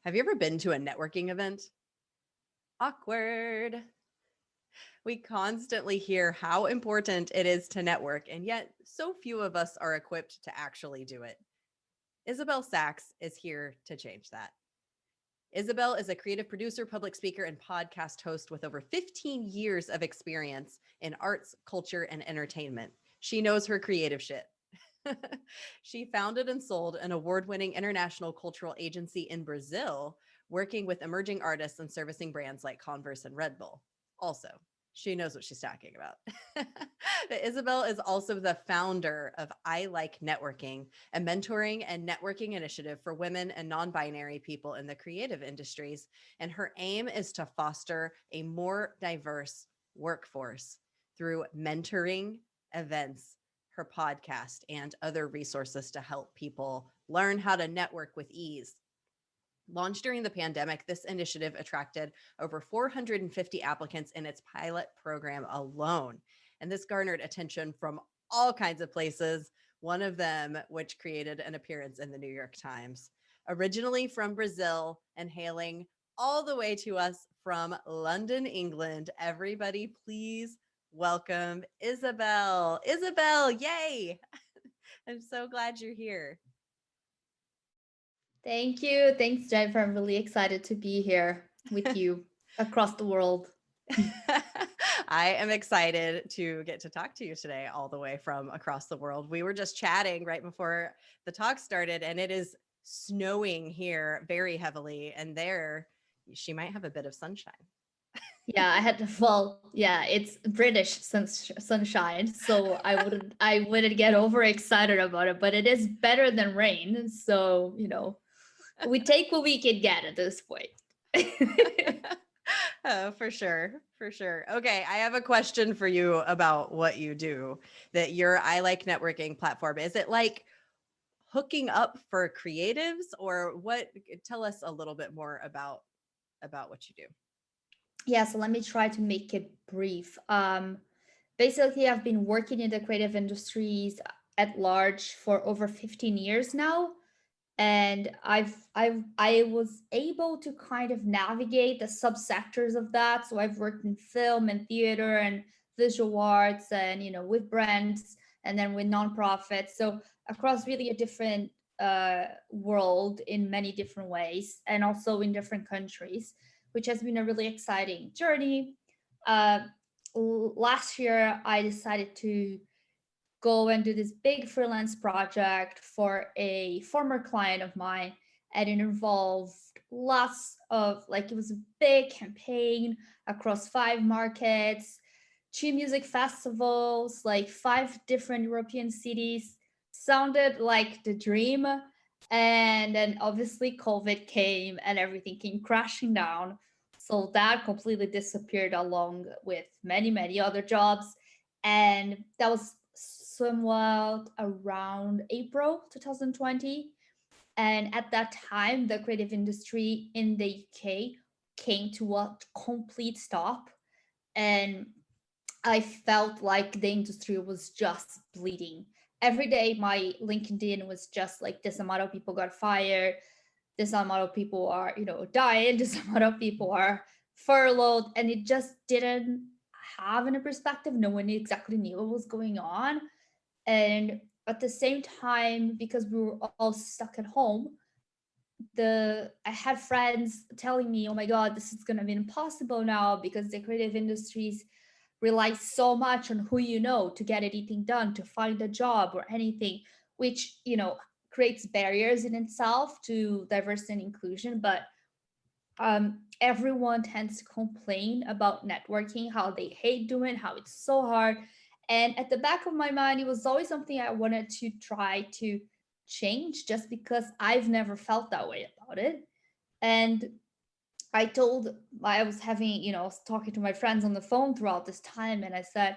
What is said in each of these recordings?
Have you ever been to a networking event? Awkward. We constantly hear how important it is to network, and yet so few of us are equipped to actually do it. Isabel Sachs is here to change that. Isabel is a creative producer, public speaker, and podcast host with over 15 years of experience in arts, culture, and entertainment. She knows her creative shit. She founded and sold an award-winning international cultural agency in Brazil, working with emerging artists and servicing brands like Converse and Red Bull. Also, she knows what she's talking about. Isabel is also the founder of I Like Networking, a mentoring and networking initiative for women and non-binary people in the creative industries. And her aim is to foster a more diverse workforce through mentoring, events, her podcast, and other resources to help people learn how to network with ease. Launched during the pandemic, this initiative attracted over 450 applicants in its pilot program alone. And this garnered attention from all kinds of places, one of them which created an appearance in the New York Times. Originally from Brazil and hailing all the way to us from London, England, everybody please welcome Isabel. Isabel, yay! I'm so glad you're here. Thank you. Thanks, Jennifer. I'm really excited to be here with you across the world. I am excited to get to talk to you today, all the way from across the world. We were just chatting right before the talk started, and it is snowing here very heavily. And there, she might have a bit of sunshine. Yeah, yeah, it's British sunshine, so I wouldn't get overexcited about it, but it is better than rain. So, we take what we can get at this point. Oh, for sure. For sure. Okay. I have a question for you about what you do. That your I Like Networking platform, is it like hooking up for creatives, or what? Tell us a little bit more about what you do. Yeah, so let me try to make it brief. Basically, I've been working in the creative industries at large for over 15 years now, and I was able to kind of navigate the subsectors of that. So I've worked in film and theater and visual arts, and with brands, and then with nonprofits. So across really a different world in many different ways, and also in different countries, which has been a really exciting journey. Uh, Last year, I decided to go and do this big freelance project for a former client of mine, and it involved lots of, like, it was a big campaign across 5 markets, 2 music festivals, like 5 different European cities. Sounded like the dream. And then obviously COVID came and everything came crashing down, so that completely disappeared along with many many other jobs. And that was somewhat around April 2020. And at that time, the creative industry in the UK came to a complete stop. And I felt like the industry was just bleeding. Every day, my LinkedIn was just like, this amount of people got fired, this amount of people are, dying, this amount of people are furloughed. And it just didn't have any perspective. No one exactly knew what was going on. And at the same time, because we were all stuck at home, I had friends telling me, oh my god, this is going to be impossible now, because the creative industries rely so much on who you know to get anything done, to find a job or anything, which creates barriers in itself to diversity and inclusion. But everyone tends to complain about networking, how they hate doing it, how it's so hard. And at the back of my mind, it was always something I wanted to try to change, just because I've never felt that way about it. And I was having, I was talking to my friends on the phone throughout this time, and I said,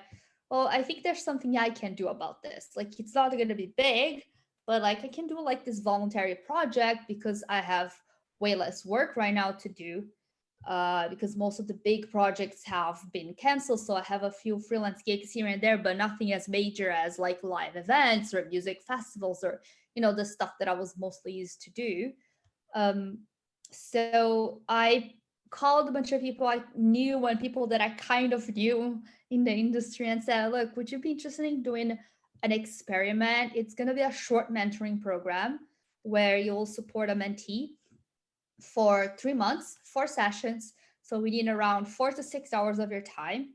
well, I think there's something I can do about this. Like, it's not going to be big, but like I can do like this voluntary project, because I have way less work right now to do, because most of the big projects have been canceled. So I have a few freelance gigs here and there, but nothing as major as like live events or music festivals, or, the stuff that I was mostly used to do. Um, So I called a bunch of people I knew and people that I kind of knew in the industry and said, look, would you be interested in doing an experiment? It's going to be a short mentoring program where you'll support a mentee for 3 months, 4 sessions. So we need around 4 to 6 hours of your time.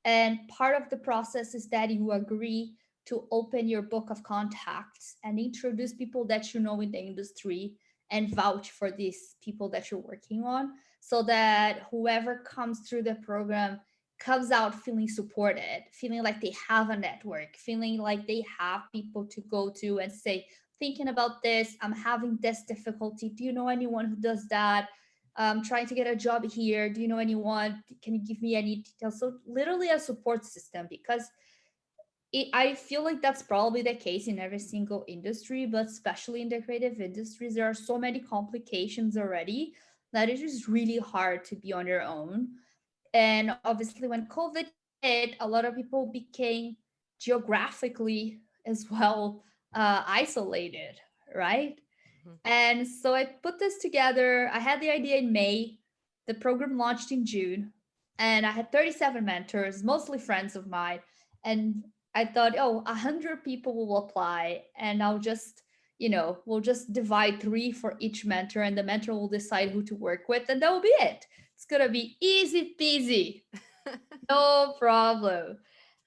And part of the process is that you agree to open your book of contacts and introduce people that you know in the industry and vouch for these people that you're working on so that whoever comes through the program comes out feeling supported, feeling like they have a network, feeling like they have people to go to and say, thinking about this. I'm having this difficulty. Do you know anyone who does that? I'm trying to get a job here. Do you know anyone? Can you give me any details? So, literally a support system because I feel like that's probably the case in every single industry, but especially in the creative industries, there are so many complications already that it is really hard to be on your own. And obviously, when COVID hit, a lot of people became geographically as well isolated, right? Mhm. And so I put this together. I had the idea in May. The program launched in June, and I had 37 mentors, mostly friends of mine. And I thought, oh, 100 people will apply, and we'll just divide three for each mentor, and the mentor will decide who to work with, and that will be it. It's gonna be easy peasy, no problem.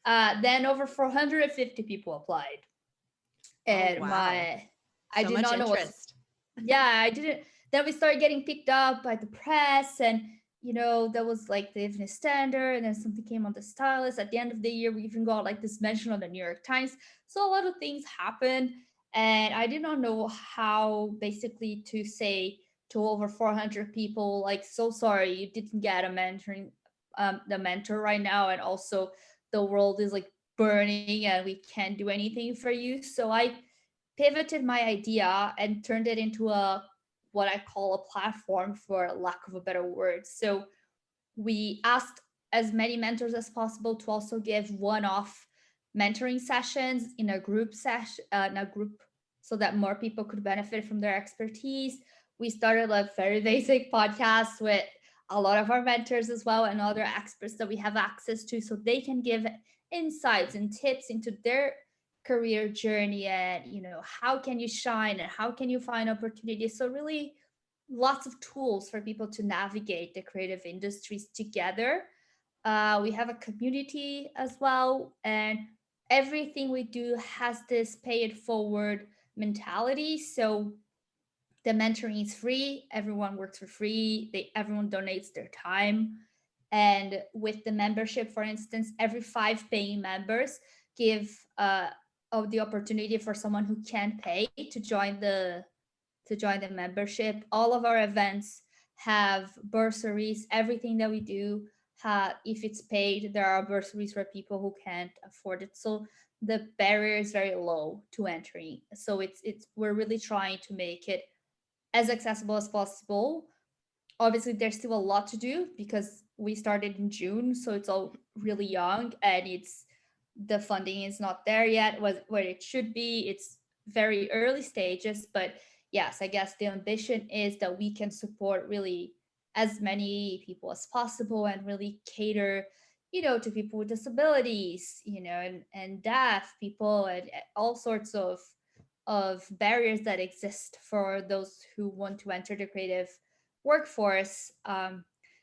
Then over 450 people applied, Oh, and wow. I So did much not know what to. interest. Yeah, I didn't. Then we started getting picked up by the press, and that was like the Evening Standard, and then something came on the Stylist. At the end of the year, we even got like this mention on the New York Times. So a lot of things happened, and I did not know how basically to say to over 400 people, like, so sorry you didn't get a the mentor right now, and also the world is like burning and we can't do anything for you. So I pivoted my idea and turned it into a what I call a platform, for lack of a better word. So we asked as many mentors as possible to also give one-off mentoring sessions in a group, so that more people could benefit from their expertise. We started a very basic podcast with a lot of our mentors as well and other experts that we have access to, so they can give insights and tips into their career journey, and how can you shine and how can you find opportunities. So really lots of tools for people to navigate the creative industries together. We have a community as well, and everything we do has this pay it forward mentality. So the mentoring is free, everyone works for free, everyone donates their time. And with the membership, for instance, every 5 paying members give of the opportunity for someone who can pay to join the membership. All of our events have bursaries. Everything that we do, if it's paid, there are bursaries for people who can't afford it. So the barrier is very low to entering. So it's we're really trying to make it as accessible as possible. Obviously, there's still a lot to do because we started in June, so it's all really young, and it's the funding is not there yet where it should be. It's very early stages, but yes, I guess the ambition is that we can support really as many people as possible and really cater, to people with disabilities, and deaf people, and all sorts of barriers that exist for those who want to enter the creative workforce.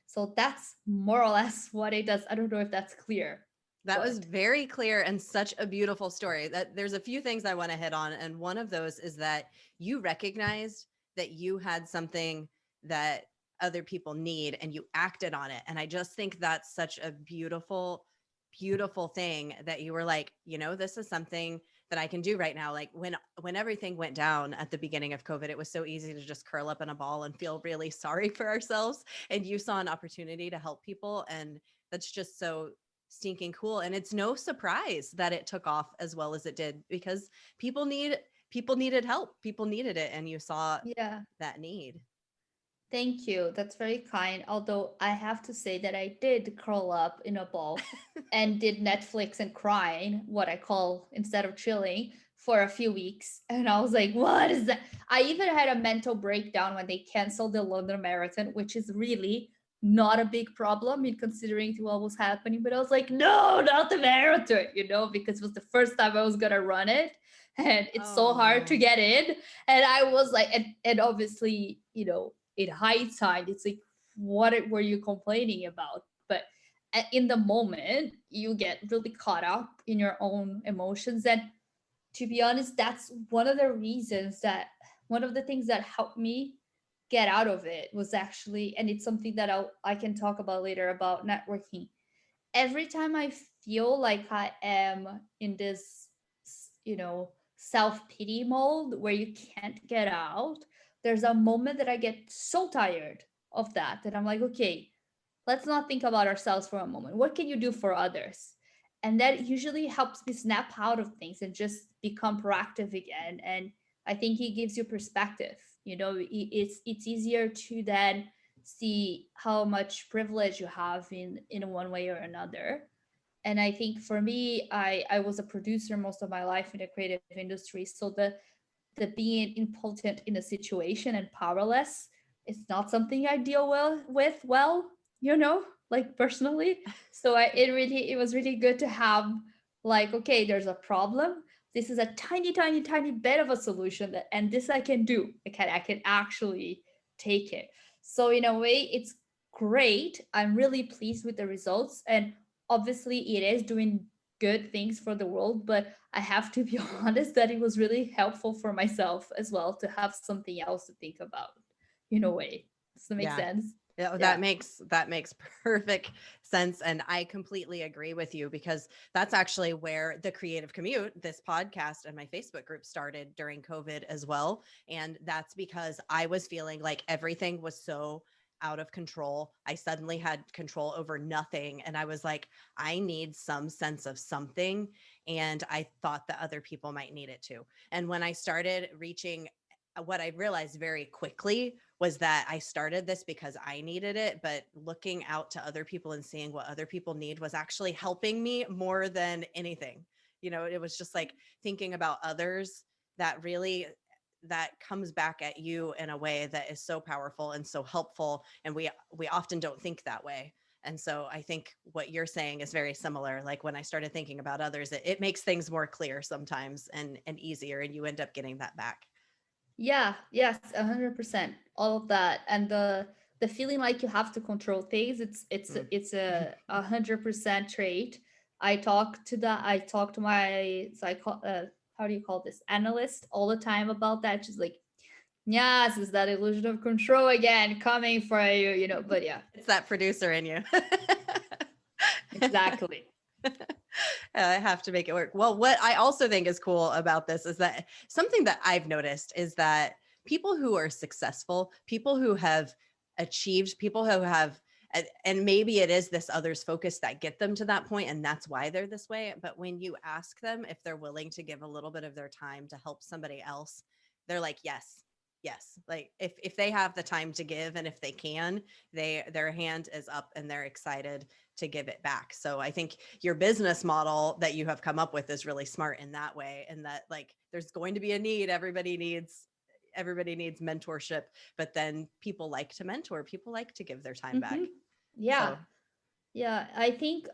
So that's more or less what it does. I don't know if that's clear, That was but very clear and such a beautiful story. That there's a few things I want to hit on, and one of those is that you recognized that you had something that other people need and you acted on it. And I just think that's such a beautiful beautiful thing that you were like, this is something that I can do right now. Like when everything went down at the beginning of COVID, it was so easy to just curl up in a ball and feel really sorry for ourselves, and you saw an opportunity to help people, and that's just so stinking cool. And it's no surprise that it took off as well as it did, because people needed help, people needed it, and you saw yeah. that need. Thank you. That's very kind. Although I have to say that I did curl up in a ball and did Netflix and crying, what I call instead of chilling, for a few weeks. And I was like, what is that? I even had a mental breakdown when they canceled the London Marathon, which is really not a big problem in considering to what was happening. But I was like, no, not the marathon, because it was the first time I was gonna run it. And it's Oh so hard to no. get in. And I was like, and obviously, in hindsight, it's like, what were you complaining about? But in the moment, you get really caught up in your own emotions. And to be honest, that's one of the things that helped me get out of it was actually, and it's something that I can talk about later about networking. Every time I feel like I am in this, self pity mode where you can't get out, there's a moment that I get so tired of that I'm like, okay, let's not think about ourselves for a moment. What can you do for others? And that usually helps me snap out of things and just become proactive again. And I think it gives you perspective. It's easier to then see how much privilege you have in one way or another. And I think for me, I was a producer most of my life in the creative industry, so the being impotent in a situation and powerless is not something I deal well, like personally. So it was really good to have, like, okay, there's a problem. This is a tiny, tiny, tiny bit of a solution and this I can do. I can actually take it. So in a way, it's great. I'm really pleased with the results, and obviously it is doing good things for the world, but I have to be honest that it was really helpful for myself as well to have something else to think about, in a way. Does that make Yeah. sense? Yeah, Yeah. that makes perfect sense, and I completely agree with you, because that's actually where the Creative Commute, this podcast and my Facebook group, started during COVID as well. And that's because I was feeling like everything was so out of control. I suddenly had control over nothing, and I was like, I need some sense of something, and I thought that other people might need it too. And when I started reaching, what I realized very quickly was that I started this because I needed it, but looking out to other people and seeing what other people need was actually helping me more than anything. It was just like thinking about others that really, that comes back at you in a way that is so powerful and so helpful, and we often don't think that way. And so I think what you're saying is very similar. Like when I started thinking about others, it makes things more clear sometimes, and easier, and you end up getting that back. Yeah, yes, 100%. All of that. And the feeling like you have to control things, Mm. it's a 100% trait. I talk to my how do you call this, analyst all the time about that. She's like, yes, is that illusion of control again coming for you, but yeah, It's that producer in you. exactly. I have to make it work. Well, what I also think is cool about this is that something that I've noticed is that people who are successful, people who have achieved, people who have, and maybe it is this others focus that get them to that point, and that's why they're this way. But when you ask them if they're willing to give a little bit of their time to help somebody else, they're like, yes. Yes. Like if they have the time to give, and if they can, their hand is up and they're excited to give it back. So I think your business model that you have come up with is really smart in that way. And that, like, there's going to be a need. Everybody needs mentorship, but then people like to mentor, people like to give their time Hmm. back. Yeah. So Yeah, I think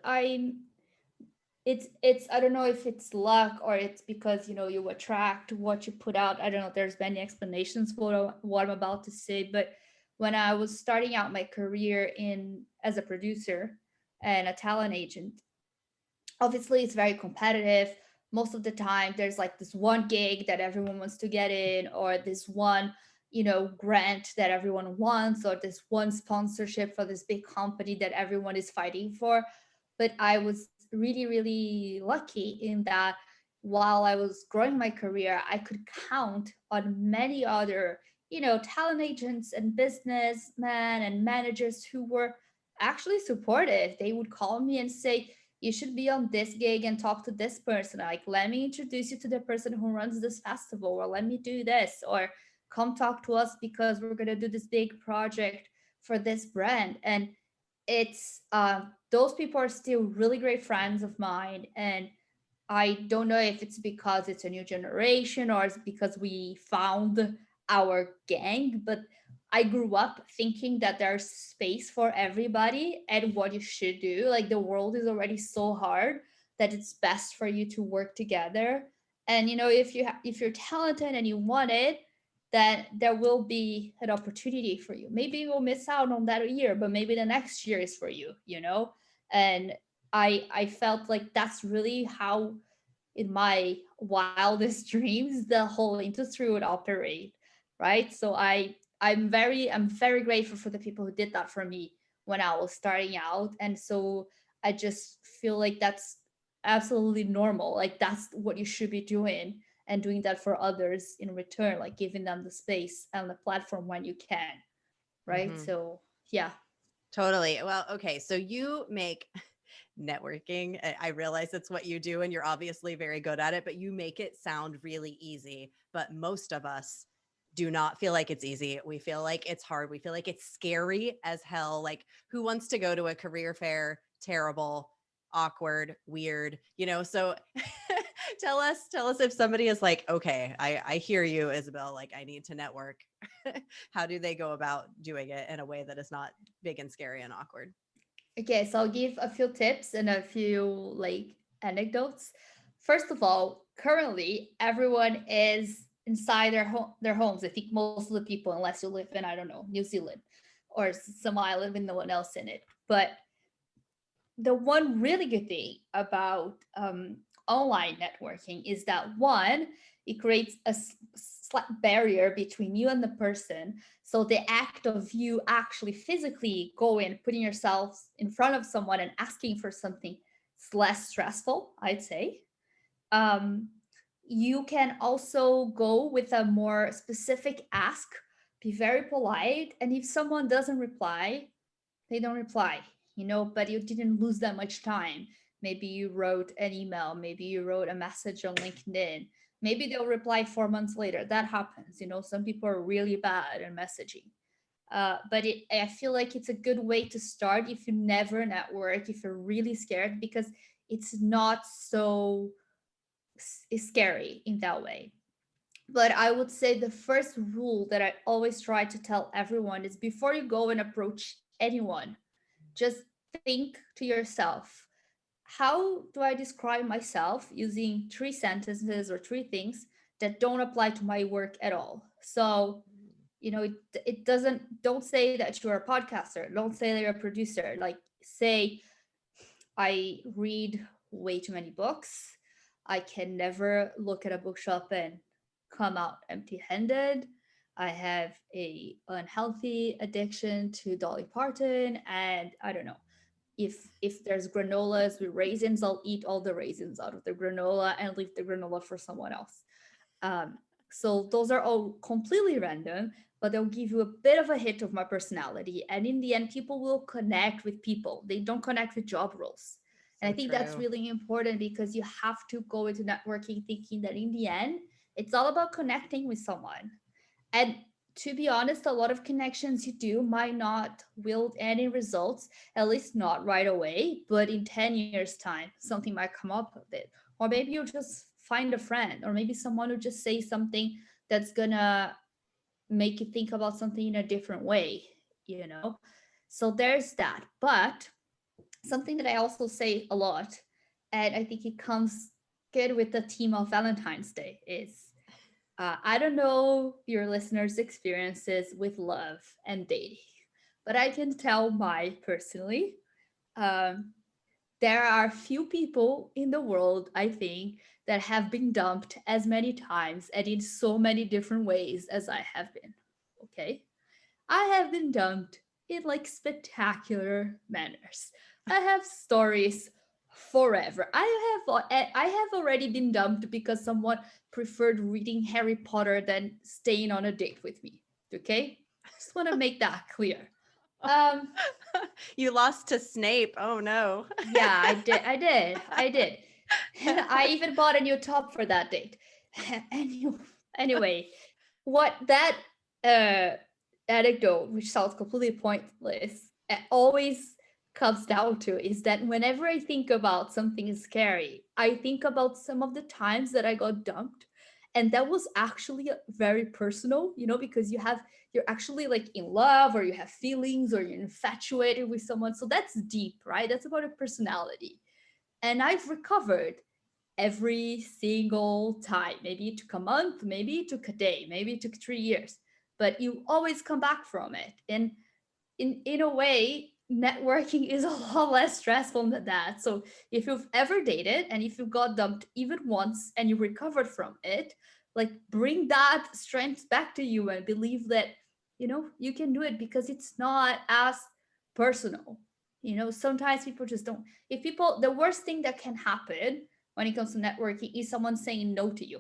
it's I don't know if it's luck or it's because you attract what you put out. I don't know, there's many explanations for what I'm about to say, but when I was starting out my career in as a producer and a talent agent, obviously it's very competitive. Most of the time there's like this one gig that everyone wants to get in, or this one grant that everyone wants, or this one sponsorship for this big company that everyone is fighting for. But I was really, really lucky in that while I was growing my career, I could count on many other talent agents and businessmen and managers who were actually supportive. They would call me and say, you should be on this gig and talk to this person. Like, let me introduce you to the person who runs this festival, or let me do this, or come talk to us because we're going to do this big project for this brand. And it's those people are still really great friends of mine. And I don't know if it's because it's a new generation or it's because we found our gang, but I grew up thinking that there's space for everybody and what you should do. Like the world is already so hard that it's best for you to work together. And if if you're talented and you want it, then there will be an opportunity for you. Maybe you'll miss out on that year, but maybe the next year is for you. And I felt like that's really how, in my wildest dreams, the whole industry would operate, right? So I'm very grateful for the people who did that for me when I was starting out. And so I just feel like that's absolutely normal. Like that's what you should be doing, and doing that for others in return, like giving them the space and the platform when you can, right? Hmm. So yeah. Totally. Well, okay. So you make networking. I realize that's what you do, and you're obviously very good at it, but you make it sound really easy. But most of us do not feel like it's easy. We feel like it's hard. We feel like it's scary as hell. Like, who wants to go to a career fair? Terrible, awkward, weird, So tell us if somebody is like, okay, I hear you, Isabel. Like, I need to network. How do they go about doing it in a way that is not big and scary and awkward? Okay, so I'll give a few tips and a few like anecdotes. First of all, currently everyone is inside their homes. I think most of the people, unless you live in, I don't know, New Zealand or some island with no one else in it. But the one really good thing about online networking is that, one, it creates a slight barrier between you and the person. So the act of you actually physically going, putting yourself in front of someone and asking for something, it's less stressful, I'd say. um, you can also go with a more specific ask, be very polite, and if someone doesn't reply, they don't reply, but you didn't lose that much time. Maybe you wrote an email, maybe you wrote a message on LinkedIn, maybe they'll reply 4 months later. That happens. Some people are really bad at messaging. But I feel like it's a good way to start if you never network, if you're really scared, because it's not so scary in that way. But I would say the first rule that I always try to tell everyone is, before you go and approach anyone, just think to yourself, how do I describe myself using three sentences or three things that don't apply to my work at all? So, it don't say that you're a podcaster, don't say that you're a producer. Like, say, I read way too many books. I can never look at a bookshop and come out empty-handed. I have a unhealthy addiction to Dolly Parton, and I don't know. If there's granolas with raisins, I'll eat all the raisins out of the granola and leave the granola for someone else. Um, so those are all completely random, but they'll give you a bit of a hit of my personality. And in the end, people will connect with people. They don't connect with job roles. And I So think that's true. really important, because you have to go into networking thinking that in the end, it's all about connecting with someone. And to be honest, a lot of connections you do might not wield any results, at least not right away, but in 10 years' time, something might come up of it. Or maybe you'll just find a friend, or maybe someone who just say something that's gonna make you think about something in a different way. So there's that. But something that I also say a lot, and I think it comes good with the theme of Valentine's Day, is I don't know your listeners' experiences with love and dating, but I can tell my personally. Um, there are few people in the world, I think, that have been dumped as many times and in so many different ways as I have been. Okay? I have been dumped in like spectacular manners. I have stories forever. I have already been dumped because someone preferred reading Harry Potter than staying on a date with me. Okay? Just want to make that clear. Um You lost to Snape. Oh no. yeah, I did. And I even bought a new top for that date. Any- anyway, what that uh anecdote, which sounds completely pointless, always comes down to is that whenever I think about something scary, I think about some of the times that I got dumped. And that was actually very personal, because you're actually like in love, or you have feelings, or you're infatuated with someone. So that's deep, right? That's about a personality. And I've recovered every single time. Maybe it took a month, maybe it took a day, maybe it took 3 years, but you always come back from it. And in a way, networking is a lot less stressful than that. So if you've ever dated and if you got dumped even once and you recovered from it, like, bring that strength back to you and believe that you can do it, because it's not as personal. Sometimes people just don't. If people The worst thing that can happen when it comes to networking is someone saying no to you.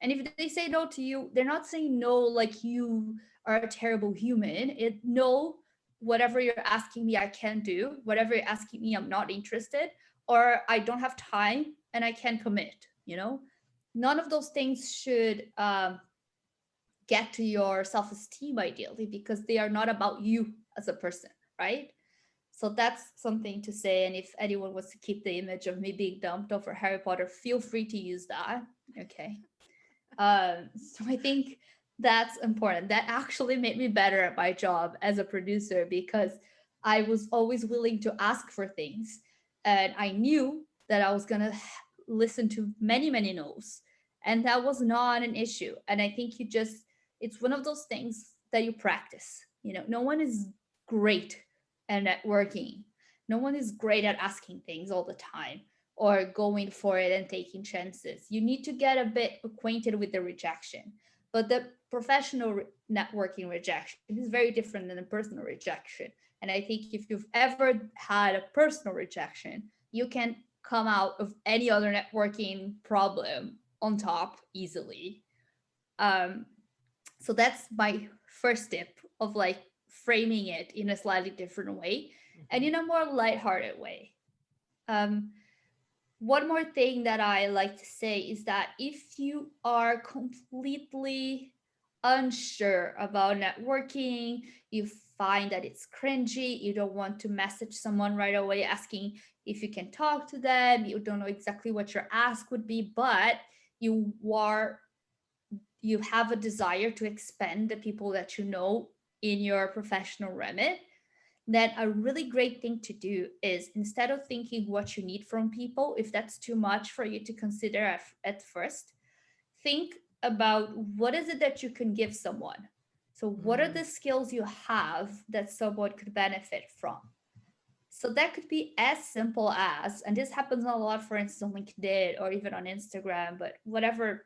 And if they say no to you, they're not saying no like you are a terrible human. No, whatever you're asking me, I can't do. Whatever you're asking me, I'm not interested, or I don't have time and I can't commit. None of those things should get to your self esteem, ideally, because they are not about you as a person, right? So that's something to say. And if anyone wants to keep the image of me being dumped over Harry Potter, feel free to use that. Okay. So I think that's important. That actually made me better at my job as a producer, because I was always willing to ask for things. And I knew that I was going to listen to many, many no's. And that was not an issue. And I think it's one of those things that you practice. No one is great at networking. No one is great at asking things all the time or going for it and taking chances. You need to get a bit acquainted with the rejection. But the professional networking rejection is very different than the personal rejection. And I think if you've ever had a personal rejection, you can come out of any other networking problem on top easily. Um, so that's my first tip of like framing it in a slightly different way and Mhm. in a more lighthearted way. Um, One more thing that I like to say is that if you are completely unsure about networking, you find that it's cringy, you don't want to message someone right away asking if you can talk to them, you don't know exactly what your ask would be, but you are you have a desire to expand the people that you know in your professional remit, then a really great thing to do is, instead of thinking what you need from people, if that's too much for you to consider at first, think about what is it that you can give someone. So what are Mm. the skills you have that someone could benefit from? So that could be as simple as, and this happens a lot, for instance, on LinkedIn or even on Instagram, but whatever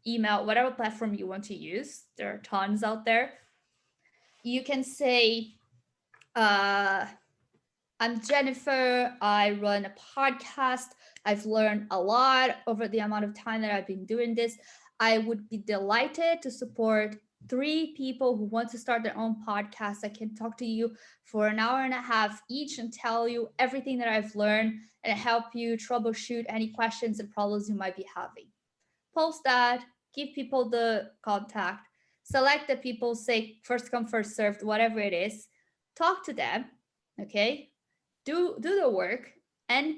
email, whatever platform you want to use, there are tons out there. You can say, uh, I'm Jennifer. I run a podcast. I've learned a lot over the amount of time that I've been doing this. I would be delighted to support 3 people who want to start their own podcast. I can talk to you for an hour and a half each and tell you everything that I've learned and help you troubleshoot any questions and problems you might be having. Post that, give people the contact, select the people, say first come, first served, whatever it is, talk to them, okay? Do the work, and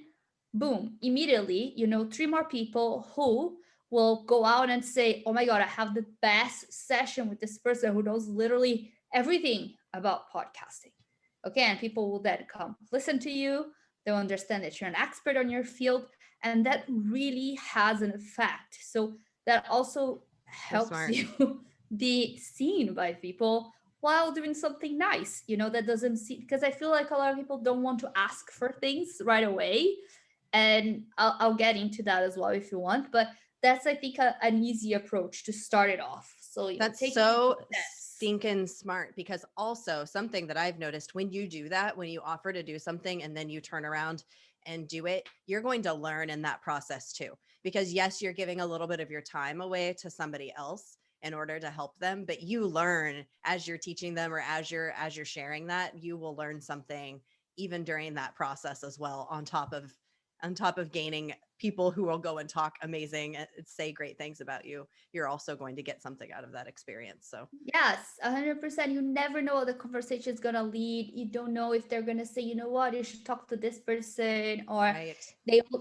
boom, immediately 3 more people who will go out and say, oh my god, I have the best session with this person who knows literally everything about podcasting. Okay, and people will then come listen to you. They'll understand that you're an expert on your field, and that really has an effect. So that also So helps smart. you be seen by people while doing something nice, that doesn't see, because I feel like a lot of people don't want to ask for things right away. And I'll get into that as well if you want. But that's, I think, an easy approach to start it off. So, That's taking so steps. stinking smart, because also something that I've noticed, when you do that, when you offer to do something and then you turn around and do it, you're going to learn in that process too. Because yes, you're giving a little bit of your time away to somebody else in order to help them, but you learn as you're teaching them, or as you're sharing that, you will learn something even during that process as well, on top of on top of gaining people who will go and talk amazing and say great things about you, you're also going to get something out of that experience. So Yes, 100%. You never know what the conversation is gonna lead. You don't know if they're gonna say, you know what, you should talk to this person, or right.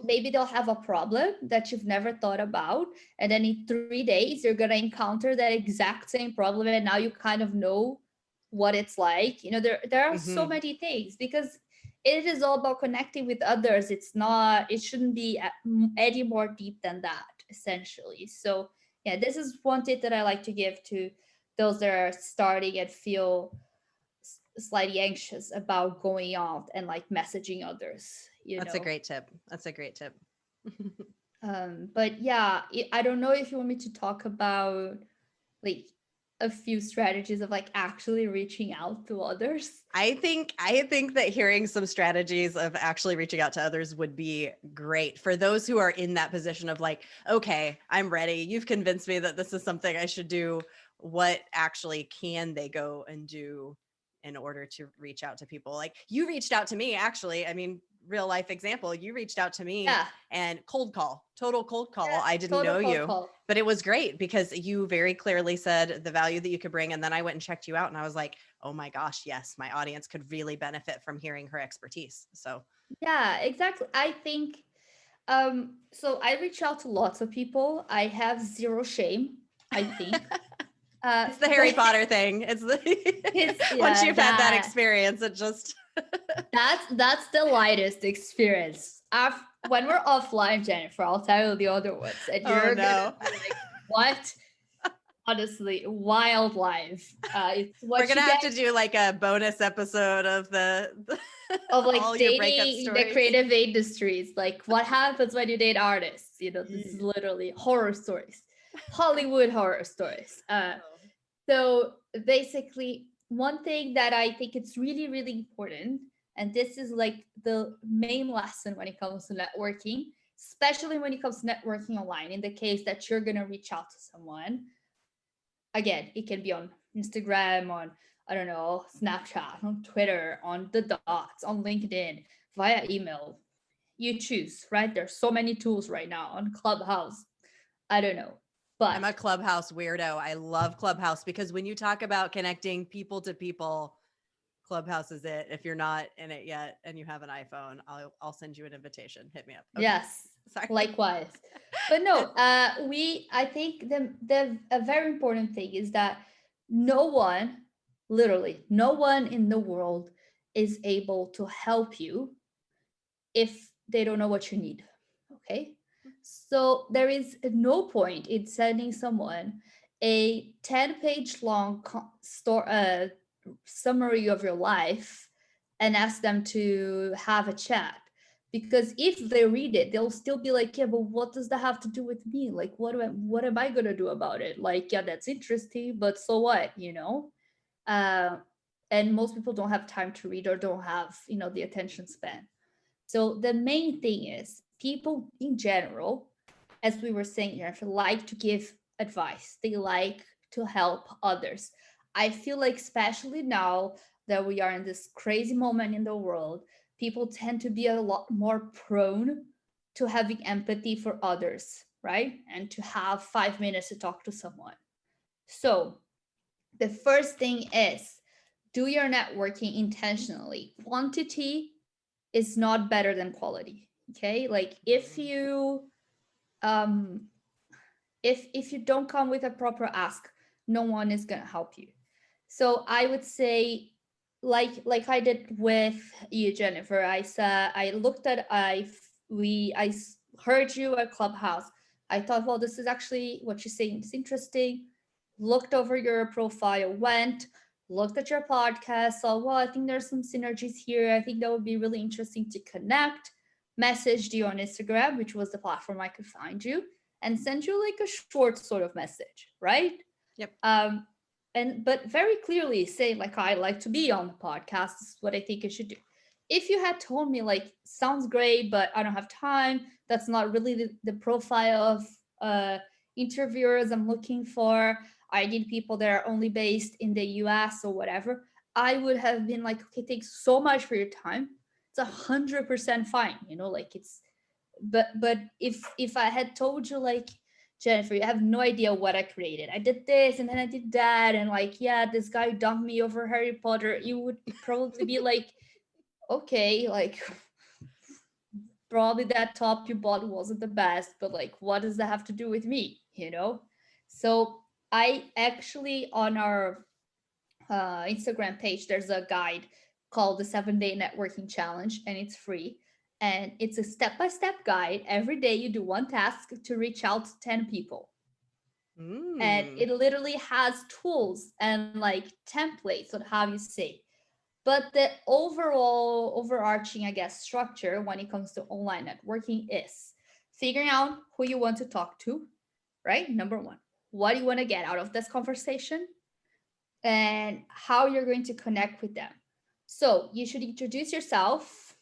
maybe they'll have a problem that you've never thought about, and then in 3 days you're gonna encounter that exact same problem, and now you kind of know what it's like. There are so Hmm. many things, because it is all about connecting with others. It shouldn't be any more deep than that, essentially. So yeah, this is one tip that I like to give to those that are starting and feel slightly anxious about going out and like messaging others, That's a great tip. That's a great tip. But yeah, I don't know if you want me to talk about like a few strategies of like actually reaching out to others. I think that hearing some strategies of actually reaching out to others would be great for those who are in that position of like, okay, I'm ready. You've convinced me that this is something I should do. What actually can they go and do in order to reach out to people? Like you reached out to me, actually. I mean, real life example, you reached out to me Yeah, and cold call, total cold call. yeah, I didn't total know cold you, call. but it was great because you very clearly said the value that you could bring. And then I went and checked you out and I was like, oh my gosh, yes, my audience could really benefit from hearing her expertise. So Yeah, exactly. I think so I reach out to lots of people. I have zero shame, I think. it's the Harry But Potter thing. It's the it's once yeah, you've had that experience, it just that's the lightest experience. When we're offline, Jennifer, I'll tell you the other ones, and oh you're gonna no. be like, "What?" Honestly, wild life. It's We're what gonna you have get to do like a bonus episode of the of all like your breakup dating in the stories. creative industries. Like, what happens when you date artists? This is Ye- literally horror stories, Hollywood horror stories. Oh, So basically, one thing that I think it's really, really important, and this is like the main lesson when it comes to networking, especially when it comes to networking online, in the case that you're gonna reach out to someone. Again, it can be on Instagram, on I don't know, Snapchat, on Twitter, on the dots, on LinkedIn, via email. You choose, right? There's so many tools right now on Clubhouse. I don't know. I'm But a Clubhouse weirdo. I love Clubhouse because when you talk about connecting people to people, Clubhouse is it. If you're not in it yet and you have an iPhone, I'll send you an invitation. Hit me up. Okay. yes, Sorry. likewise. But no, I think the a very important thing is that no one, literally, no one in the world is able to help you if they don't know what you need. Okay. So there is no point in sending someone a 10-page long summary of your life and ask them to have a chat. Because if they read it, they'll still be like, yeah, but what does that have to do with me? Like, what am I gonna do about it? Like, yeah, that's interesting, but so what? Uh, and most people don't have time to read or don't have, the attention span. So the main thing is people in general, as we were saying, Jennifer, like to give advice. They like to help others. I feel like especially now that we are in this crazy moment in the world, people tend to be a lot more prone to having empathy for others, right? And to have 5 minutes to talk to someone. So the first thing is do your networking intentionally. Quantity is not better than quality. Okay, like if Mhm. um if you don't come with a proper ask, no one is going to help you. So I would say, like I did with you, Jennifer, I said I looked at heard you at Clubhouse. I thought, well, this is actually what you're saying is interesting. Looked over your profile, went looked at your podcast, saw, well, I think there's some synergies here. I think that would be really interesting to connect. Messaged you on Instagram, which was the platform I could find you, and send you like a short sort of message, right? Yep. Um, and but very clearly say like, I like to be on the podcast. This is what I think I should do. If you had told me like, sounds great, but I don't have time, that's not really the profile of interviewers I'm looking for. I need people that are only based in the US or whatever. I would have been like, okay, thanks so much for your time. It's 100% fine. Like but if I had told you like, Jennifer, you have no idea what I created. I did this and then I did that, and like, yeah, this guy dumped me over Harry Potter. You would probably be like, okay, like probably that top you bought wasn't the best, but like, what does that have to do with me? So I actually, on our Instagram page, there's a guide called the 7 Day Networking Challenge, and it's free. And it's a step by step guide. Every day you do one task to reach out to 10 people. And Mm. it literally has tools and like templates on how you say. But the overall overarching, I guess, structure when it comes to online networking is figuring out who you want to talk to, right? Number one, what do you want to get out of this conversation, and how you're going to connect with them. So you should introduce yourself,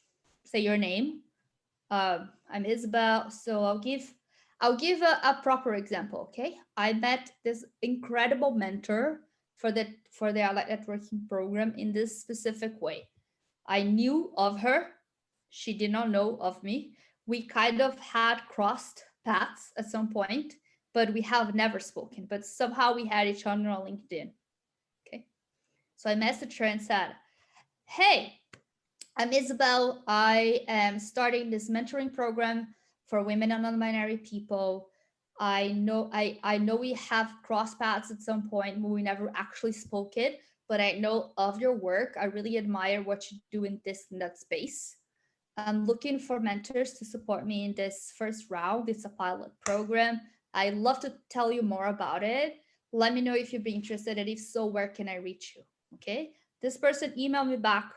say your name. I'm Isabel. So I'll give a proper example. Okay, I met this incredible mentor for the Allied Networking program in this specific way. I knew of her. She did not know of me. We kind of had crossed paths at some point, but we have never spoken. But somehow we had each other on LinkedIn. Okay. So I messaged her and said, "Hey, I'm Isabel. I am starting this mentoring program for women and non-binary people. I know we have crossed paths at some point, but we never actually spoke it. But I know of your work. I really admire what you do in this and that space. I'm looking for mentors to support me in this first round. It's a pilot program. I'd love to tell you more about it. Let me know if you'd be interested, and if so, where can I reach you?" Okay. This person emailed me back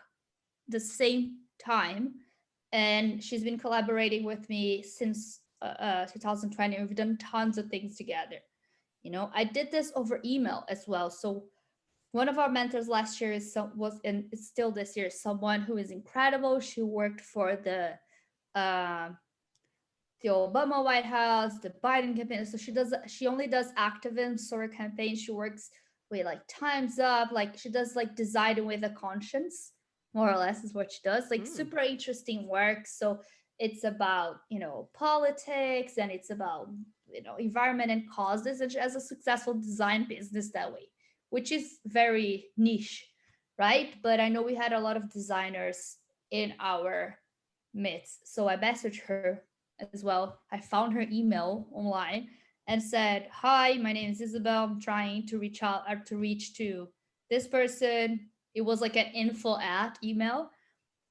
the same time, and she's been collaborating with me since 2020. We've done tons of things together. I did this over email as well. So one of our mentors last year was, and it's still this year, someone who is incredible. She worked for uh, the Obama White House, the Biden campaign. So she only does activism sort of campaigns. She works with like Times Up, like she does like design with a conscience, more or less is what she does. Like Mm. super interesting work. So it's about, politics, and it's about, environment and causes, and she has a successful design business that way, which is very niche, right? But I know we had a lot of designers in our midst. So I messaged her as well. I found her email online and said, "Hi, my name is Isabel. I'm trying to reach out or to reach to this person." It was like an info at email.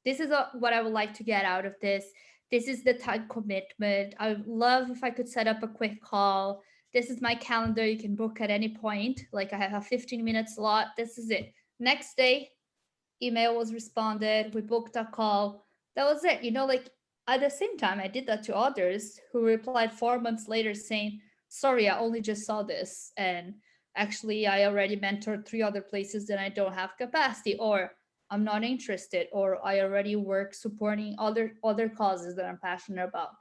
This is what I would like to get out of this. This is the time commitment. I would love if I could set up a quick call. This is my calendar. You can book at any point. Like I have a 15-minute slot. This is it. Next day, email was responded. We booked a call. That was it. Like at the same time, I did that to others who replied 4 months later saying, "Sorry, I only just saw this. And actually, I already mentored 3 other places and I don't have capacity, or I'm not interested, or I already work supporting other causes that I'm passionate about."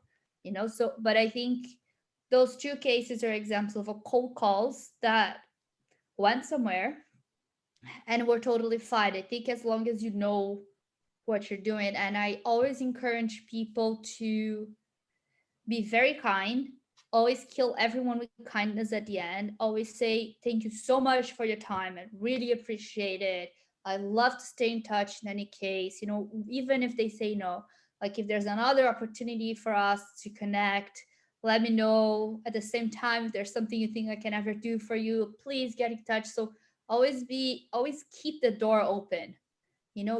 So, but I think those two cases are examples of cold calls that went somewhere and we're totally fine. I think as long as you know what you're doing. And I always encourage people to be very kind, always kill everyone with kindness at the end, always say thank you so much for your time and really appreciate it. I love to stay in touch in any case, even if they say no. Like if there's another opportunity for us to connect, let me know. At the same time, if there's something you think I can ever do for you, please get in touch. So always keep the door open,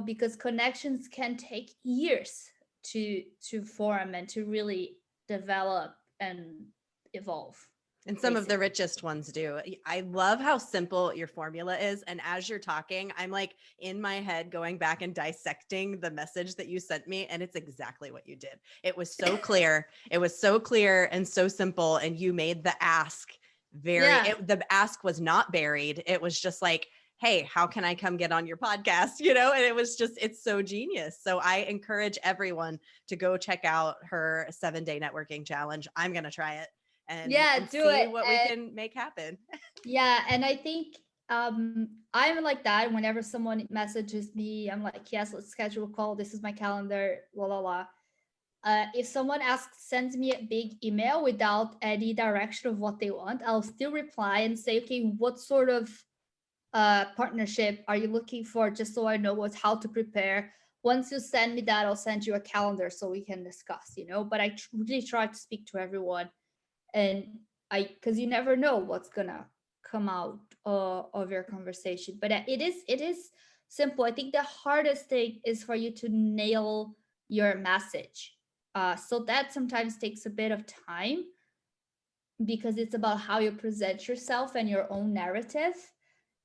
because connections can take years to form and to really develop and evolve, And some of the basically. richest ones do. I love how simple your formula is. And as you're talking, I'm like in my head going back and dissecting the message that you sent me. And it's exactly what you did. It was so clear. It was so clear and so simple. And you made the ask Yeah. the ask was not buried. It was just like, hey, how can I come get on your podcast? And it was just, it's so genius. So I encourage everyone to go check out her 7 Day networking challenge. I'm going to try it and Yeah, and do see it. what we And can make happen. yeah, and I think I'm like that. Whenever someone messages me, I'm like, yes, let's schedule a call. This is my calendar, la la la. If someone sends me a big email without any direction of what they want, I'll still reply and say, okay, what sort of partnership are you looking for? Just so I know how to prepare. Once you send me that, I'll send you a calendar so we can discuss, But I really try to speak to everyone, and because you never know what's gonna come out of your conversation. But it is simple. I think the hardest thing is for you to nail your message. So that sometimes takes a bit of time because it's about how you present yourself and your own narrative.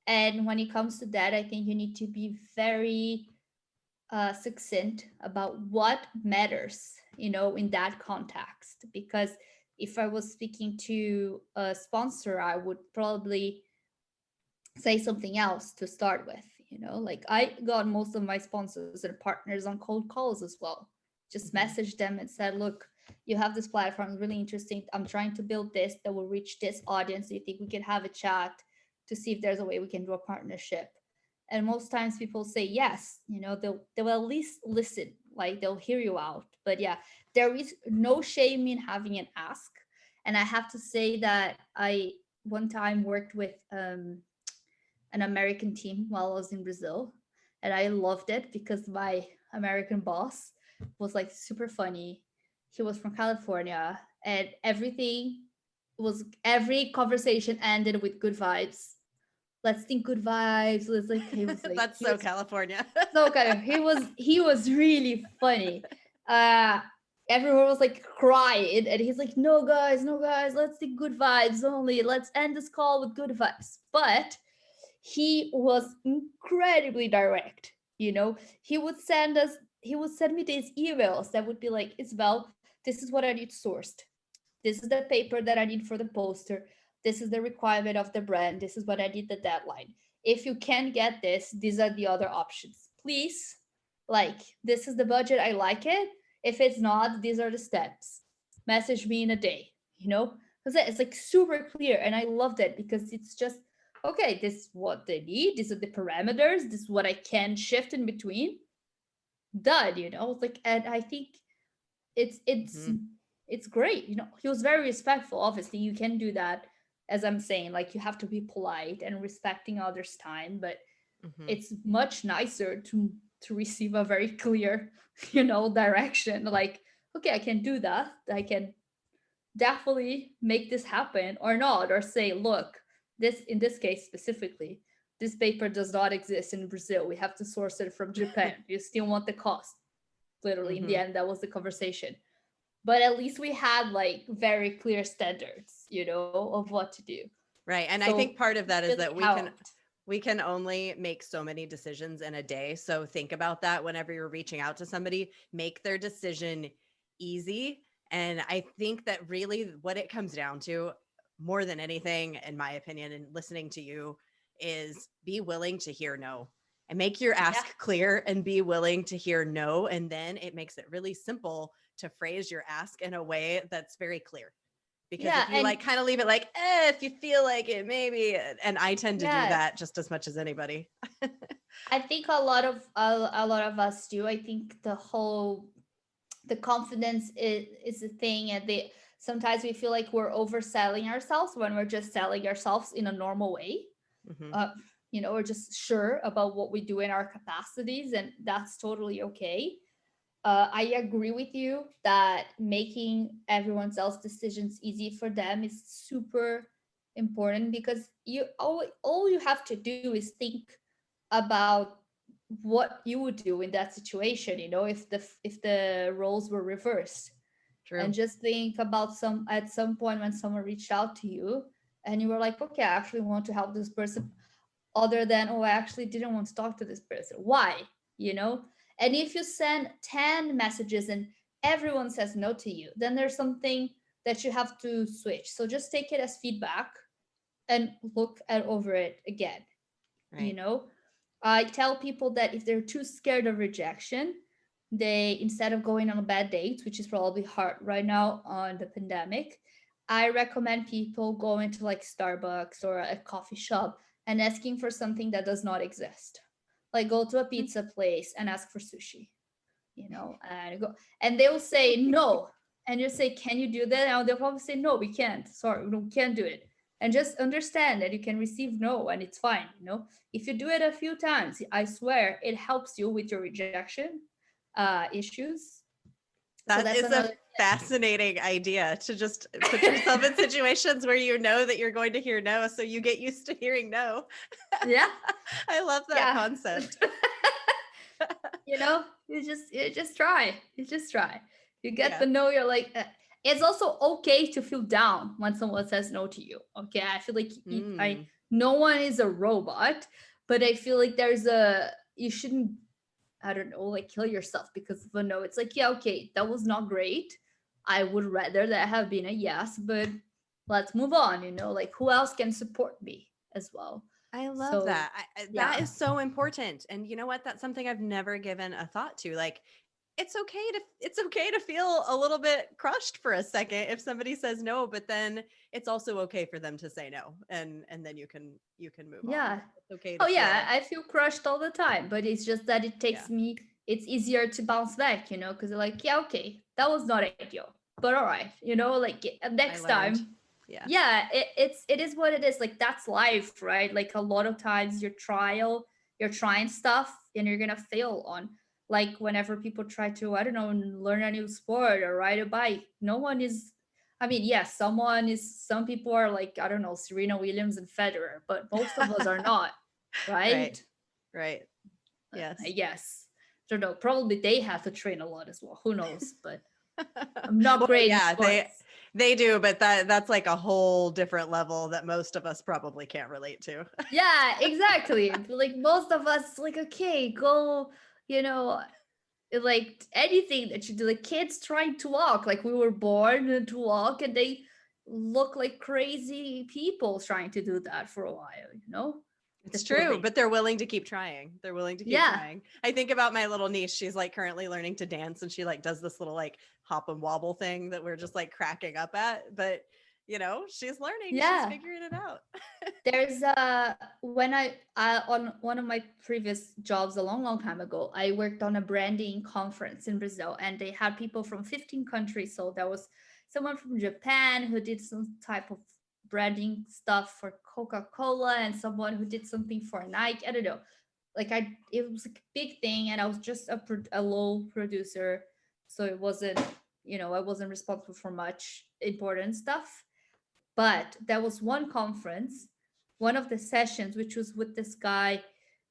And when it comes to that, I think you need to be very succinct about what matters, in that context. Because if I was speaking to a sponsor, I would probably say something else to start with. Like I got most of my sponsors and partners on cold calls as well. Just Mhm. messaged them and said, look, you have this platform, it's really interesting. I'm trying to build this that will reach this audience. Do you think we can have a chat to see if there's a way we can do a partnership? And most times people say yes. They will at least listen, like they'll hear you out. But yeah, there is no shame in having an ask. And I have to say that I one time worked with an American team while I was in Brazil. And I loved it because my American boss was like super funny. He was from California, and every conversation ended with good vibes. Let's think good vibes. Let's like he was like That's so California. so kind of he was really funny. Uh Everyone was like crying, and he's like, no guys, let's think good vibes only. Let's end this call with good vibes. But he was incredibly direct. He would send me these emails that would be like, Isabel, this is what I need sourced. This is the paper that I need for the poster. This is the requirement of the brand. This is what I need the deadline. If you can get this, these are the other options. Please, like, this is the budget. I like it. If it's not, these are the steps. Message me in a day, Because it's like super clear. And I loved it because it's just, okay, this is what they need. These are the parameters. This is what I can shift in between. Done, Like, and I think it's it's Mhm. it's great. He was very respectful. Obviously you can do that, as I'm saying, like you have to be polite and respecting others' time, but Mhm. it's much nicer to receive a very clear direction, like, okay, I can do that. I can definitely make this happen or not, or say, look, this in this case specifically, this paper does not exist in Brazil. We have to source it from Japan. You still want the cost? Literally, in the Mhm. end, that was the conversation. But at least we had like very clear standards, of what to do. Right. And I So think part of it that is really that helped. we can only make so many decisions in a day. So think about that whenever you're reaching out to somebody, make their decision easy. And I think that really what it comes down to more than anything, in my opinion, and listening to you, is be willing to hear no and make your Yeah. ask clear and be willing to hear no. And then it makes it really simple to phrase your ask in a way that's very clear. Because Yeah. if you And like kind of leave it like, if you feel like it, maybe, and I tend to do yes, that just as much as anybody. I think a lot of us do. I think the confidence is a thing, and sometimes we feel like we're overselling ourselves when we're just selling ourselves in a normal way. Hmm. uh, we're just sure about what we do in our capacities, and that's totally okay. I agree with you that making everyone else's decisions easy for them is super important, because all you have to do is think about what you would do in that situation, if the roles were reversed. True. And just think about at some point when someone reached out to you and you were like, okay, I actually want to help this person, other than, oh, I actually didn't want to talk to this person. Why? you know and if you send 10 messages and everyone says no to you, then there's something that you have to switch. So just take it as feedback and look at over it again. you Right. know I tell people that if they're too scared of rejection, they, instead of going on a bad date, which is probably hard right now on the pandemic, I recommend people going to like Starbucks or a coffee shop and asking for something that does not exist. Like go to a Mm. pizza place and ask for sushi. and go, and they'll say no. And you say, can you do that? And they'll probably say, no, we can't. Sorry, we can't do it. And just understand that you can receive no and it's fine. If you do it a few times, I swear it helps you with your rejection issues. So That that's is a another. fascinating idea, to just put yourself in situations where you know that you're going to hear no, so you get used to hearing no. Yeah. I love that Yeah. concept. You just try. You just try. You get Yeah. the no, you're like, it's also okay to feel down when someone says no to you. Okay. I feel like Mm, no one is a robot, but I feel like you shouldn't, I don't know, like kill yourself because of a no. It's like, yeah, okay, that was not great. I would rather that have been a yes, but let's move on, like who else can support me as well? I love So, that. That yeah. is so important. And you know what? That's something I've never given a thought to. Like, it's okay to feel a little bit crushed for a second if somebody says no, but then it's also okay for them to say no, and then you can move on. Yeah. It's okay to Oh yeah, feel. I feel crushed all the time, but it's just that Yeah, it's easier to bounce back, because you're like, yeah, okay, that was not ideal, but all right, like I next learned. time. Yeah. Yeah, it is what it is. Like that's life, right? Like a lot of times you're trying stuff and you're gonna fail on. Like whenever people try to, I don't know, learn a new sport or ride a bike, no one is. I mean, yes, some people are like, I don't know, Serena Williams and Federer, but most of us are not, Right. right? Right. I Yes. guess. I don't know. Probably they have to train a lot as well. Who knows? But I'm not Well, great in yeah, sports. they do, but that's like a whole different level that most of us probably can't relate to. Yeah, exactly. Like most of us, like, okay, go, you know, like anything that you do. Like kids trying to walk, like we were born to walk, and they look like crazy people trying to do that for a while. The It's poor true, baby. but they're willing to keep trying. They're willing to keep Yeah, trying. I think about my little niece. She's like currently learning to dance, and she like does this little like hop and wobble thing that we're just like cracking up at. But she's learning. She's yeah. figuring it out. There's when on one of my previous jobs a long time ago, I worked on a branding conference in Brazil, and they had people from 15 countries. So there was someone from Japan who did some type of branding stuff for Coca-Cola, and someone who did something for Nike. I don't know. Like it was like a big thing, and I was just a low producer, so it wasn't, I wasn't responsible for much important stuff. But there was one conference, one of the sessions, which was with this guy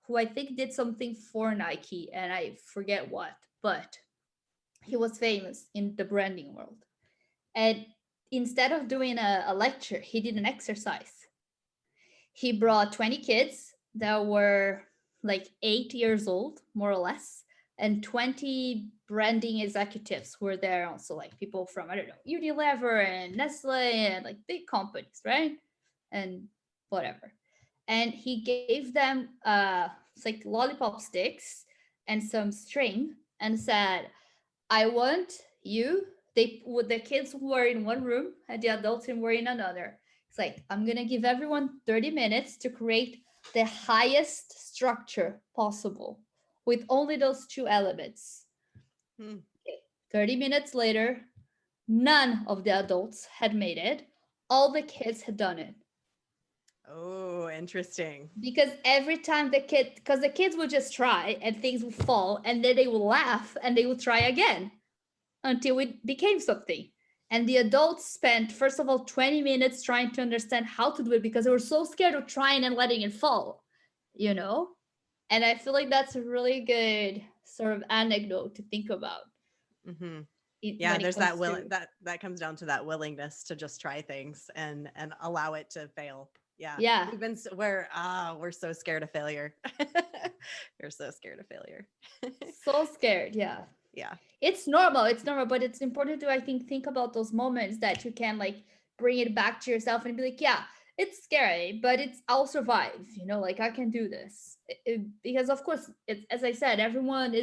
who I think did something for Nike, and I forget what, but he was famous in the branding world. And instead of doing a lecture, he did an exercise. He brought 20 kids that were like 8 years old, more or less, and 20 branding executives were there also, like people from, I don't know, Unilever and Nestle and like big companies, right? And whatever. And he gave them it's like lollipop sticks and some string and said, I want you. The kids were in one room and the adults were in another. It's like I'm gonna give everyone 30 minutes to create the highest structure possible with only those two elements. Hmm. 30 minutes later, none of the adults had made it. All the kids had done it. Oh, interesting. Because every time because the kids would just try and things would fall, and then they would laugh and they would try again until it became something. And the adults spent, first of all, 20 minutes trying to understand how to do it because they were so scared of trying and letting it fall, you know? And I feel like that's a really good sort of anecdote to think about Hmm. Yeah, when it there's that comes will to, that comes down to that willingness to just try things and allow it to fail. Yeah, yeah, we're so scared of failure. We're so scared of failure. so scared. Yeah. Yeah. It's normal, but it's important to, I think about those moments that you can like bring it back to yourself and be like, yeah, it's scary, but I'll survive, like I can do this. Because of course, as I said, everyone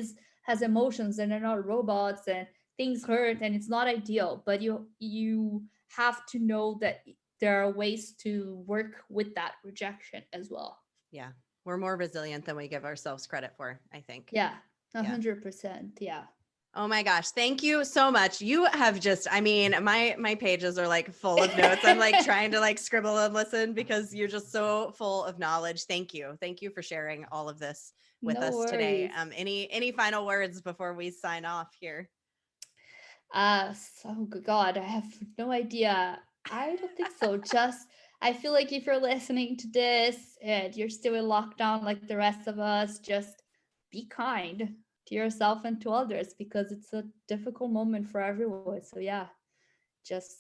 has emotions and they're not robots, and things hurt and it's not ideal, but you have to know that there are ways to work with that rejection as well. Yeah. We're more resilient than we give ourselves credit for, I think. Yeah, Yeah. 100%. Yeah. Oh my gosh. Thank you so much. You have just, I mean, my pages are like full of notes. I'm like trying to like scribble and listen because you're just so full of knowledge. Thank you. Thank you for sharing all of this with No us today. worries. Any final words before we sign off here? So God, I have no idea. I don't think so. Just I feel like if you're listening to this and you're still in lockdown like the rest of us, just be kind to yourself and to others because it's a difficult moment for everyone. So yeah, just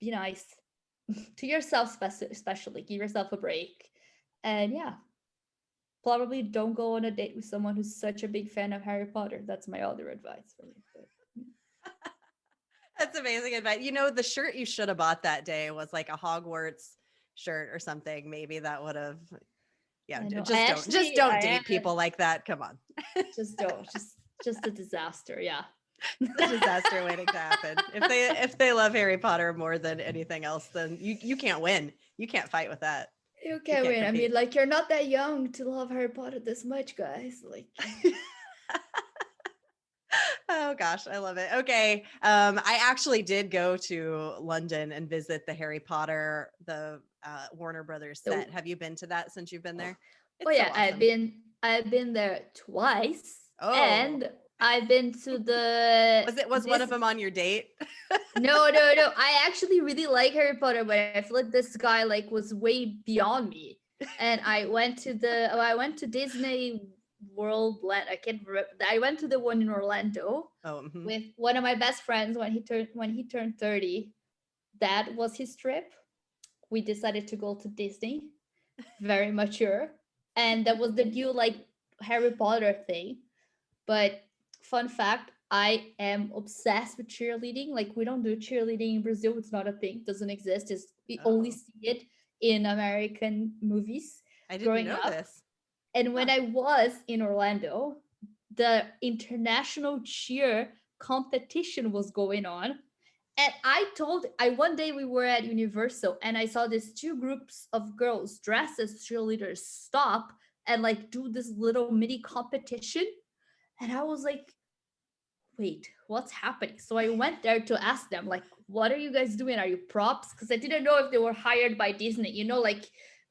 be nice to yourself, especially give yourself a break. And yeah, probably don't go on a date with someone who's such a big fan of Harry Potter. That's my other advice for you. But, That's amazing advice. You know, the shirt you should have bought that day was like a Hogwarts shirt or something. Maybe that would have, yeah, I know. just don't date people like that. Come on. Just don't. Just a disaster. Yeah. The disaster waiting to happen. If they love Harry Potter more than anything else, then you can't win. You can't fight with that. You You can't can't win. I compete. mean, like you're not that young to love Harry Potter this much, guys. Like Oh gosh, I love it. Okay. I actually did go to London and visit the Harry Potter, the Warner Brothers so set. Have you been to that since you've been there? oh It's so yeah, awesome. I've been there twice Oh, and I've been to the was one of this them on your date? no. I actually really like Harry Potter, but I feel like this guy like was way beyond me. And I went to Disney World Land. I can't remember. I went to the one in Orlando Oh, with one of my best friends when he turned 30. That was his trip. We decided to go to Disney. Very mature. And that was the new like Harry Potter thing. But fun fact, I am obsessed with cheerleading. Like we don't do cheerleading in Brazil. It's not a thing. It doesn't exist. We only oh, see it in American movies I didn't growing know up. this. And Huh. when I was in Orlando, the international cheer competition was going on. And I one day we were at Universal and I saw these two groups of girls dressed as cheerleaders stop and like do this little mini competition. And I was like, wait, what's happening? So I went there to ask them, like, what are you guys doing? Are you props? Because I didn't know if they were hired by Disney,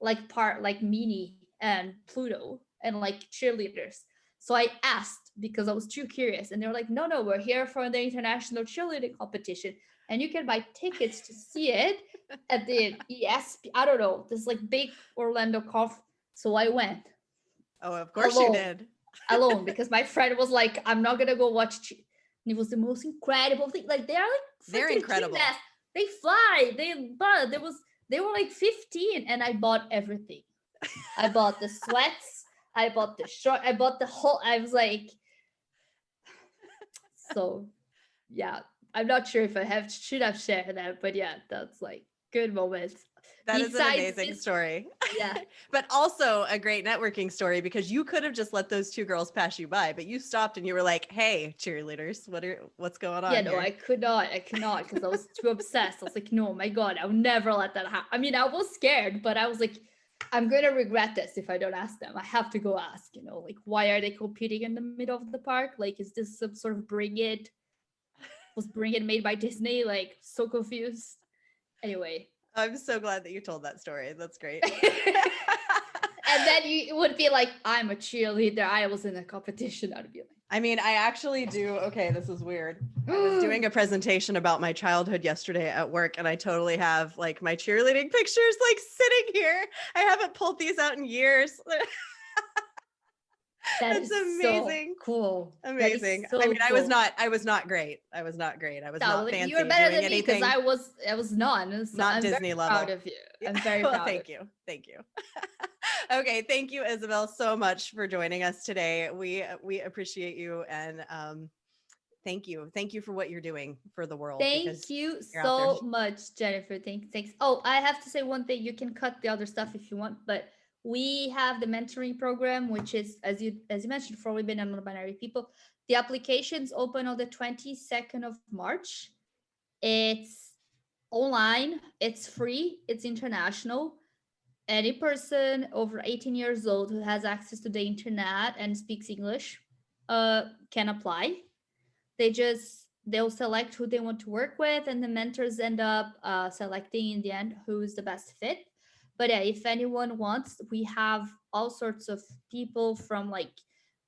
like Minnie and Pluto and like cheerleaders. So I asked because I was too curious, and they were like, no, we're here for the international cheerleading competition, and you can buy tickets to see it at the I don't know, this like big Orlando conf. So I went Oh, of course you alone, did. because my friend was like, I'm not gonna go watch. And it was the most incredible thing. Like they are like They're freaking incredible. gymnasts. They fly. They were like 15, and I bought everything. I bought the sweats. I bought the short. I bought the whole. I was like, so yeah. I'm not sure if I should have shared that, but yeah, that's like good moments. That is an Besides amazing this, story. yeah, But also a great networking story because you could have just let those two girls pass you by, but you stopped and you were like, "Hey, cheerleaders, what's going yeah, on no, here?" I could not because I was too obsessed. I was like, no, my God, I would never let that happen. I mean, I was scared, but I was like, I'm gonna regret this if I don't ask them. I have to go ask, like, why are they competing in the middle of the park? Like, is this some sort of Bring It made by Disney? Like, so confused. Anyway. I'm so glad that you told that story. That's great. And then you would be like, I'm a cheerleader. I was in a competition. I'd be like, I mean, I actually do. Okay, this is weird. I was doing a presentation about my childhood yesterday at work, and I totally have like my cheerleading pictures like sitting here. I haven't pulled these out in years. that It's is so amazing. cool. That is Amazing. I so mean, I was cool. not great. I was not great. I was Yeah, not well, you were fancy better doing than me because anything, I was none. So not I'm very Disney proud level. of you. Yeah. I'm very Well, proud of thank you. Thank you. Okay, thank you, Isabel, so much for joining us today. We appreciate you, and thank you. Thank you for what you're doing for the world Thank because you you're out there. so much, Jennifer. Thanks. Oh, I have to say one thing. You can cut the other stuff if you want, but we have the mentoring program, which is as you mentioned for women and non-binary people. The applications open on the 22nd of March. It's online. It's free. It's international. Any person over 18 years old who has access to the internet and speaks English can apply. they'll select who they want to work with, and the mentors end up selecting in the end who's the best fit. But yeah, if anyone wants, we have all sorts of people from like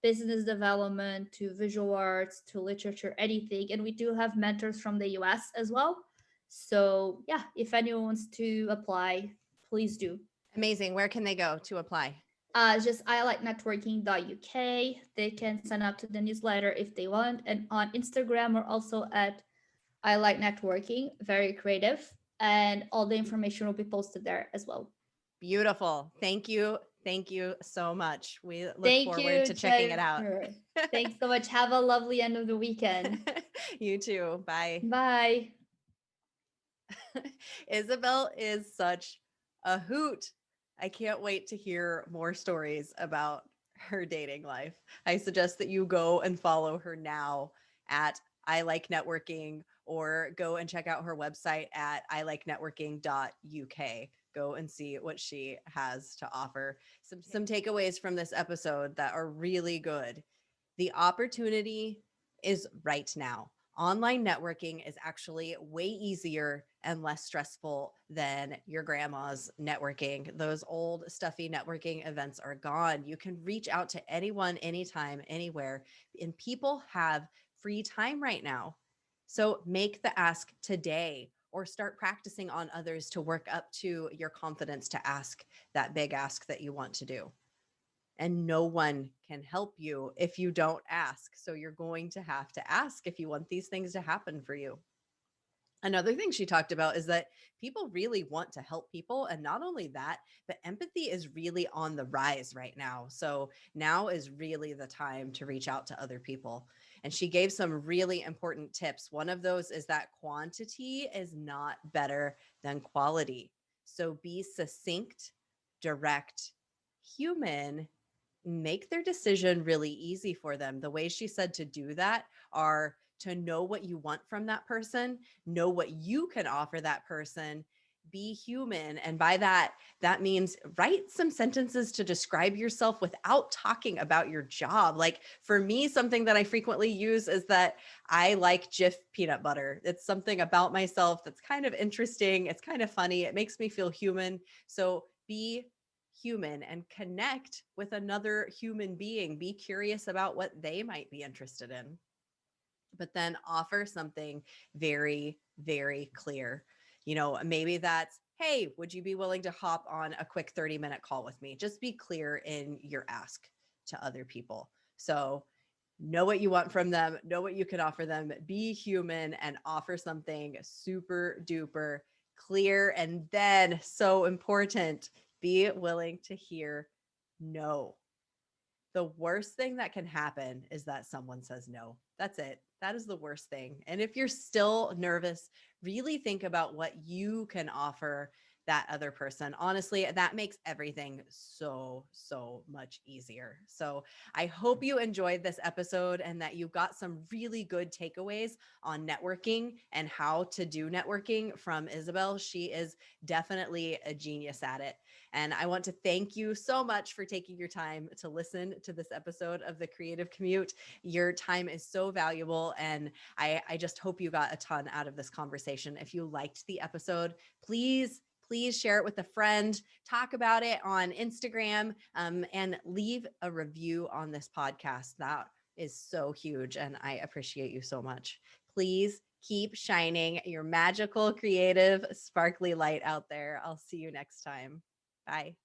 business development to visual arts to literature, anything. And we do have mentors from the US as well. So yeah, if anyone wants to apply, please do. Amazing. Where can they go to apply? Just iliketworking.uk. They can sign up to the newsletter if they want. And on Instagram, we're also at I Like Networking, very creative. And all the information will be posted there as well. Beautiful. Thank you. Thank you so much. We look Thank forward you, to checking it out. Jennifer. Thanks so much. Have a lovely end of the weekend. You too. Bye. Bye. Isabel is such a hoot. I can't wait to hear more stories about her dating life. I suggest that you go and follow her now at I Like Networking, or go and check out her website at ilikenetworking.uk. Go and see what she has to offer. Some takeaways from this episode that are really good. The opportunity is right now. Online networking is actually way easier and less stressful than your grandma's networking. Those old stuffy networking events are gone. You can reach out to anyone, anytime, anywhere, and people have free time right now. So make the ask today, or start practicing on others to work up to your confidence to ask that big ask that you want to do. And no one can help you if you don't ask. So you're going to have to ask if you want these things to happen for you. Another thing she talked about is that people really want to help people. And not only that, but empathy is really on the rise right now. So now is really the time to reach out to other people. And she gave some really important tips. One of those is that quantity is not better than quality. So be succinct, direct, human, make their decision really easy for them. The way she said to do that are to know what you want from that person, know what you can offer that person, be human. And by that, that means write some sentences to describe yourself without talking about your job. Like for me, something that I frequently use is that I like Jif peanut butter. It's something about myself that's kind of interesting. It's kind of funny. It makes me feel human. So be human and connect with another human being. Be curious about what they might be interested in, but then offer something very, very clear. Maybe that's, hey, would you be willing to hop on a quick 30-minute call with me? Just be clear in your ask to other people. So know what you want from them, know what you can offer them, be human, and offer something super duper clear. And then, so important, be willing to hear no. The worst thing that can happen is that someone says no. That's it. That is the worst thing. And if you're still nervous, really think about what you can offer that other person. Honestly, that makes everything so, so much easier. So I hope you enjoyed this episode and that you got some really good takeaways on networking and how to do networking from Isabel. She is definitely a genius at it. And I want to thank you so much for taking your time to listen to this episode of The Creative Commute. Your time is so valuable, and I just hope you got a ton out of this conversation. If you liked the episode, please share it with a friend, talk about it on Instagram, and leave a review on this podcast. That is so huge, and I appreciate you so much. Please keep shining your magical, creative, sparkly light out there. I'll see you next time. Bye.